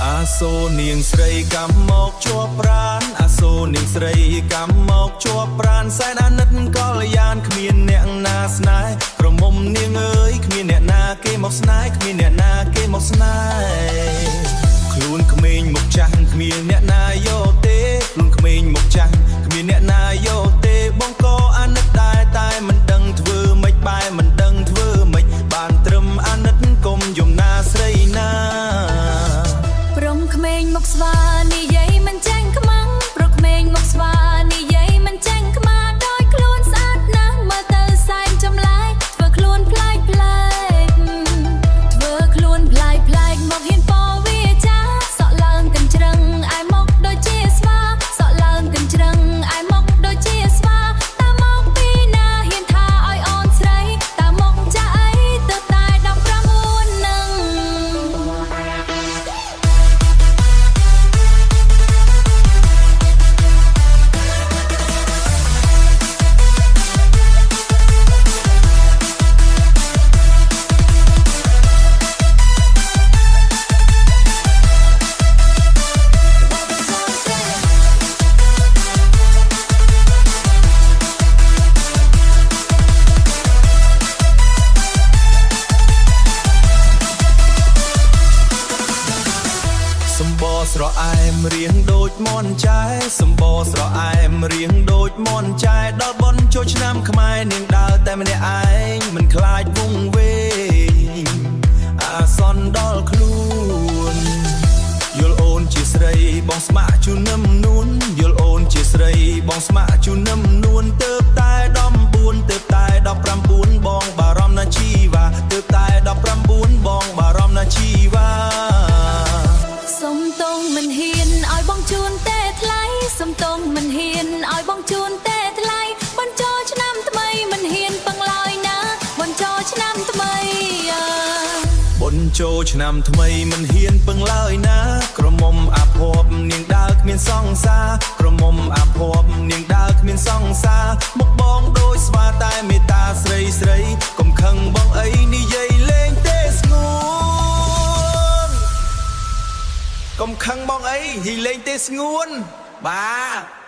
អាសូរនាងស្រីកម្មមកជាប់ប្រានអាសូរនាងស្រីកម្មមកជាប់ប្រានសែនអាណិតកល្យានគ្មានអ្នកណាស្នេហ៍ក្រមុំនាងអើយគ្មានអ្នកណាគេមកស្នេហ៍គ្មានអ្នកណាគេមកស្នេហ៍ខ្លួនក្មេងមកចាស់គ្មានអ្នកណាយកទេខ្លួនក្មេងមកចាស់គ្មានអ្នកណាយកទេបងក៏អាណិតដែរតែមិនដឹងធ្វើម៉េចបែរមិនដឹងធ្វើម៉េចបានត្រឹមអាណិតកុំយំណាស្រីណាព្រមក្មេងមកស្វានិយាយមិនចាញ់ខ្មាំងព្រោះក្មេងមកស្វានិយាយមិនចាញ់ខ្មាដោយខ្លួនស្អាតណាស់មើលទៅសែនចម្លែកធ្វើខ្លួនប្លែកប្លែកធ្វើខ្លួនប្លែកប្លែកមកហ៊ានពោវាចាសក់ឡើងកញ្ជ្រឹងឯមកដូចជាស្វាសក់ឡើងកញ្ជ្រឹងឯមកដូចជាស្វាតាមកពីណាហ៊ានថាឲ្យអូនស្រីតាមកចាអីទៅតែ19នឹងសម្បរស្រអែមរៀងដូចមន់ចែសម្បរស្រអែមរៀងដូចមន់ចែដល់បនចូលឆ្នាំខ្មែរនាងដើរតែម្នាក់ឯងមិនខ្លាចវង្វេងអាសន្នដល់ខ្លួនយល់អូនជាស្រីបងស្ម័គ្រជូននឹមនួនយល់អូនជាស្រីបងស្ម័គ្រជូននឹមនួនទើបតែ14ទើបតែ19បងបារម្ភណាជីវ៉ាទើបតែ19បងបារម្ភណាជីវ៉ាសុំតងមិនហ៊ានឲ្យបងជូនទេថ្លៃសុំតងមិនហ៊ានឲ្យបងជូនទេថ្លៃបញ្ចោឆ្នាំថ្មីមិនហ៊ានពឹងឡើយណាបញ្ចោឆ្នាំថ្មីបុណ្យចូលឆ្នាំថ្មីមិនហ៊ានពឹងឡើយណាក្រមុំអាភ័ព្វនាងដើរគ្មានសង្សារក្រមុំអាភ័ព្វនាងដើរគ្មានសង្សារមុខបងដូចស្វាតែមេត្តាស្រីស្រីកុំខឹងបងអីនិយាយលេងទេស្ងួនកុំខឹងបងអីនិយាយលេងទេស្ងួនបាទ